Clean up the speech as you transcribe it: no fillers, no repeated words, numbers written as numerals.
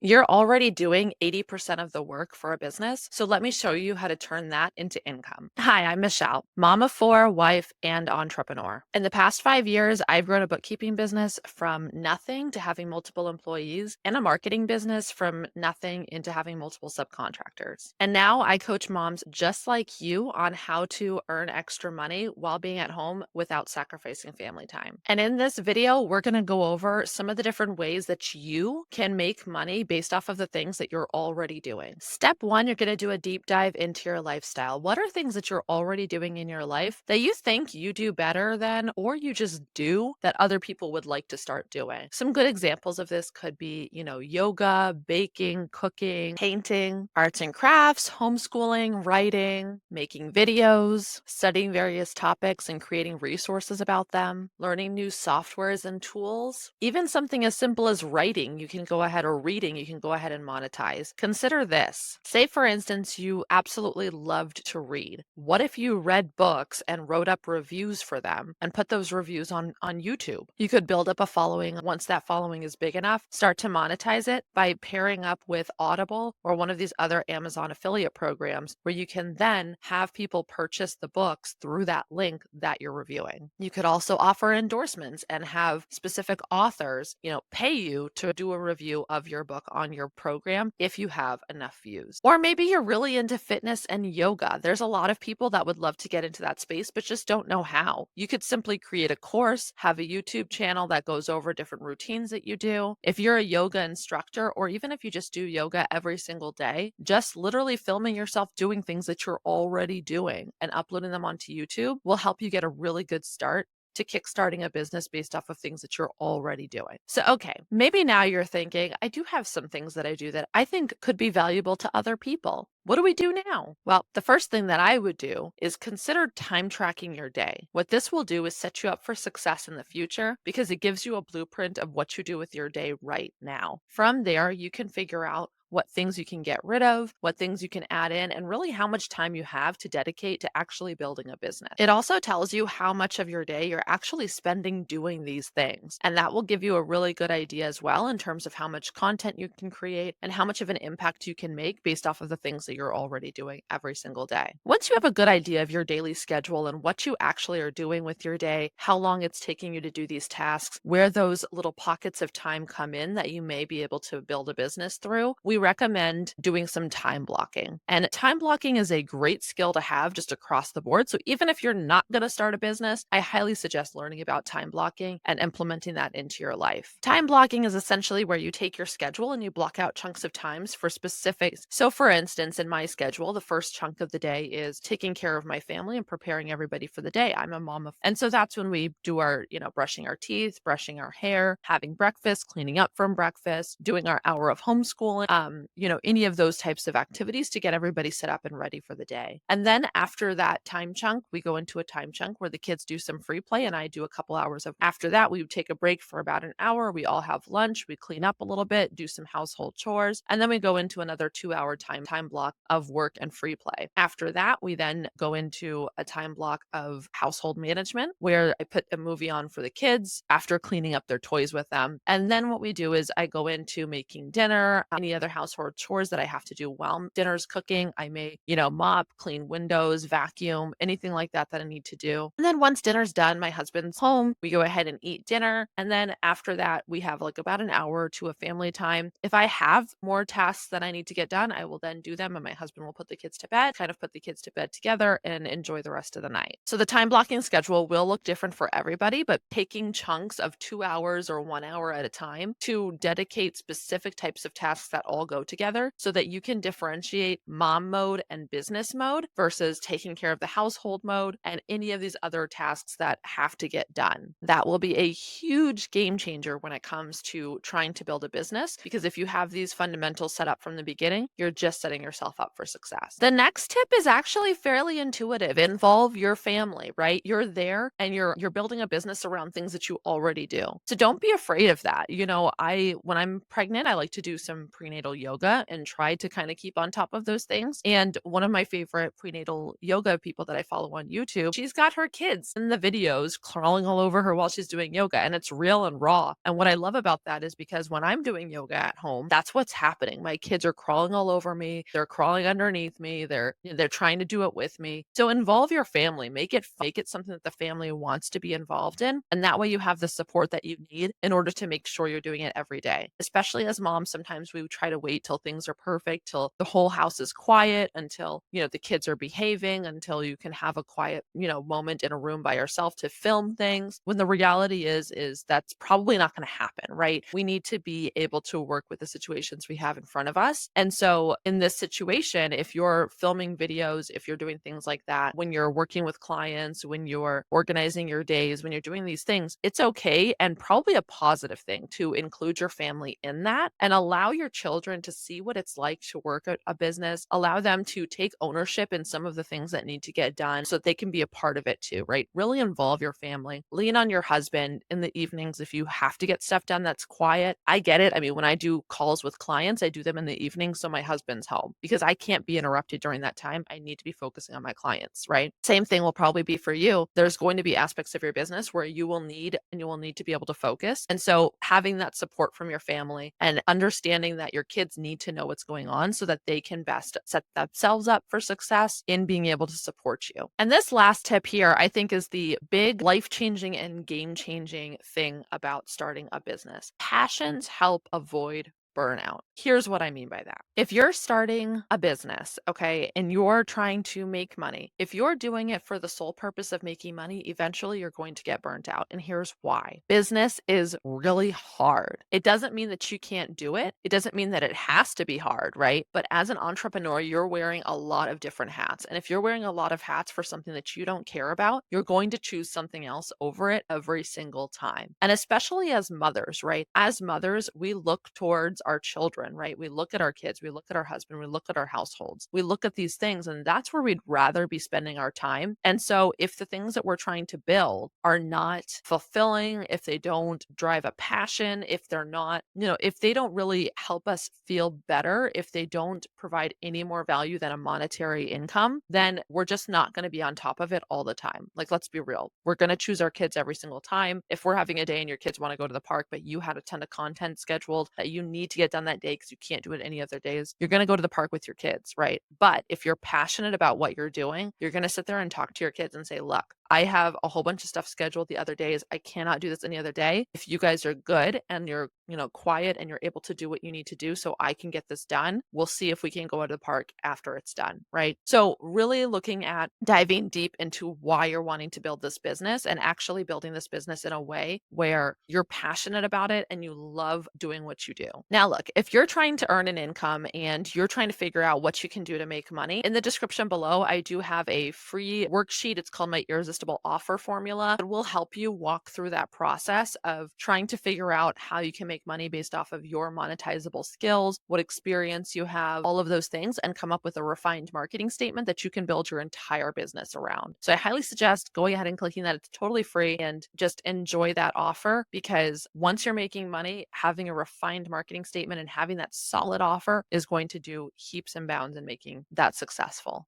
You're already doing 80% of the work for a business, so let me show you how to turn that into income. Hi, I'm Michelle, mom of four, wife, and entrepreneur. In the past 5 years, I've grown a bookkeeping business from nothing to having multiple employees and a marketing business from nothing into having multiple subcontractors. And now I coach moms just like you on how to earn extra money while being at home without sacrificing family time. And in this video, we're going to go over some of the different ways that you can make money based off of the things that you're already doing. Step one, you're going to do a deep dive into your lifestyle. What are things that you're already doing in your life that you think you do better than, or you just do that other people would like to start doing? Some good examples of this could be, yoga, baking, cooking, painting, arts and crafts, homeschooling, writing, making videos, studying various topics and creating resources about them, learning new softwares and tools, even something as simple as writing, you can go ahead, or reading, you can go ahead and monetize. Consider this. Say, for instance, you absolutely loved to read. What if you read books and wrote up reviews for them and put those reviews on YouTube? You could build up a following. Once that following is big enough, start to monetize it by pairing up with Audible or one of these other Amazon affiliate programs where you can then have people purchase the books through that link that you're reviewing. You could also offer endorsements and have specific authors, pay you to do a review of your book on your program if you have enough views. Or maybe you're really into fitness and yoga. There's a lot of people that would love to get into that space but just don't know how. You could simply create a course, have a YouTube channel that goes over different routines that you do. If you're a yoga instructor, or even if you just do yoga every single day, just literally filming yourself doing things that you're already doing and uploading them onto YouTube will help you get a really good start to kickstarting a business based off of things that you're already doing. So, okay, maybe now you're thinking, I do have some things that I do that I think could be valuable to other people. What do we do now? Well, the first thing that I would do is consider time tracking your day. What this will do is set you up for success in the future because it gives you a blueprint of what you do with your day right now. From there, you can figure out what things you can get rid of, what things you can add in, and really how much time you have to dedicate to actually building a business. It also tells you how much of your day you're actually spending doing these things. And that will give you a really good idea as well in terms of how much content you can create and how much of an impact you can make based off of the things that you're already doing every single day. Once you have a good idea of your daily schedule and what you actually are doing with your day, how long it's taking you to do these tasks, where those little pockets of time come in that you may be able to build a business through, we recommend doing some time blocking. And time blocking is a great skill to have just across the board. So even if you're not going to start a business, I highly suggest learning about time blocking and implementing that into your life. Time blocking is essentially where you take your schedule and you block out chunks of times for specifics. So for instance, in my schedule, the first chunk of the day is taking care of my family and preparing everybody for the day. I'm a mom of, and so that's when we do our, brushing our teeth, brushing our hair, having breakfast, cleaning up from breakfast, doing our hour of homeschooling, any of those types of activities to get everybody set up and ready for the day. And then after that time chunk, we go into a time chunk where the kids do some free play and I do a couple hours of, after that, we take a break for about an hour. We all have lunch, we clean up a little bit, do some household chores, and then we go into another 2 hour time block of work and free play. After that, we then go into a time block of household management where I put a movie on for the kids after cleaning up their toys with them. And then what we do is I go into making dinner, any other household chores that I have to do while dinner's cooking. I may, mop, clean windows, vacuum, anything like that that I need to do. And then once dinner's done, my husband's home, we go ahead and eat dinner. And then after that, we have like about an hour to a family time. If I have more tasks that I need to get done, I will then do them and my husband will put the kids to bed, kind of put the kids to bed together and enjoy the rest of the night. So the time blocking schedule will look different for everybody, but taking chunks of 2 hours or 1 hour at a time to dedicate specific types of tasks that all go together so that you can differentiate mom mode and business mode versus taking care of the household mode and any of these other tasks that have to get done. That will be a huge game changer when it comes to trying to build a business, because if you have these fundamentals set up from the beginning, you're just setting yourself up for success. The next tip is actually fairly intuitive. Involve your family, right? You're there and you're building a business around things that you already do. So don't be afraid of that. When I'm pregnant, I like to do some prenatal yoga and try to kind of keep on top of those things. And one of my favorite prenatal yoga people that I follow on YouTube, she's got her kids in the videos crawling all over her while she's doing yoga, and it's real and raw. And what I love about that is because when I'm doing yoga at home, that's what's happening. My kids are crawling all over me, they're crawling underneath me, they're trying to do it with me. So involve your family, make it something that the family wants to be involved in, and that way you have the support that you need in order to make sure you're doing it every day. Especially as moms, sometimes we try to wait till things are perfect, till the whole house is quiet, until, the kids are behaving, until you can have a quiet, moment in a room by yourself to film things. When the reality is that's probably not going to happen, right? We need to be able to work with the situations we have in front of us. And so in this situation, if you're filming videos, if you're doing things like that, when you're working with clients, when you're organizing your days, when you're doing these things, it's okay and probably a positive thing to include your family in that and allow your children to see what it's like to work at a business, allow them to take ownership in some of the things that need to get done so that they can be a part of it too, right? Really involve your family. Lean on your husband in the evenings if you have to get stuff done that's quiet. I get it. I mean, when I do calls with clients, I do them in the evening so my husband's home because I can't be interrupted during that time. I need to be focusing on my clients, right? Same thing will probably be for you. There's going to be aspects of your business where you will need to be able to focus. And so having that support from your family and understanding that your kids need to know what's going on so that they can best set themselves up for success in being able to support you. And this last tip here, I think, is the big life-changing and game-changing thing about starting a business. Passions help avoid burnout. Here's what I mean by that. If you're starting a business, okay, and you're trying to make money, if you're doing it for the sole purpose of making money, eventually you're going to get burnt out. And here's why. Business is really hard. It doesn't mean that you can't do it. It doesn't mean that it has to be hard, right? But as an entrepreneur, you're wearing a lot of different hats. And if you're wearing a lot of hats for something that you don't care about, you're going to choose something else over it every single time. And especially as mothers, right? As mothers, we look towards our children, right? We look at our kids, we look at our husband, we look at our households, we look at these things, and that's where we'd rather be spending our time. And so if the things that we're trying to build are not fulfilling, if they don't drive a passion, if they're not, if they don't really help us feel better, if they don't provide any more value than a monetary income, then we're just not going to be on top of it all the time. Like, let's be real. We're going to choose our kids every single time. If we're having a day and your kids want to go to the park, but you had a ton of content scheduled that you need to get done that day because you can't do it any other days, you're going to go to the park with your kids, right? But if you're passionate about what you're doing, you're going to sit there and talk to your kids and say, look, I have a whole bunch of stuff scheduled the other days. I cannot do this any other day. If you guys are good and you're, quiet and you're able to do what you need to do so I can get this done, we'll see if we can go to the park after it's done, right? So really looking at diving deep into why you're wanting to build this business and actually building this business in a way where you're passionate about it and you love doing what you do. Now, look, if you're trying to earn an income and you're trying to figure out what you can do to make money, in the description below, I do have a free worksheet. It's called my Irresistible Offer Formula. It will help you walk through that process of trying to figure out how you can make money based off of your monetizable skills, what experience you have, all of those things, and come up with a refined marketing statement that you can build your entire business around. So I highly suggest going ahead and clicking that. It's totally free and just enjoy that offer, because once you're making money, having a refined marketing statement and having that solid offer is going to do heaps and bounds in making that successful.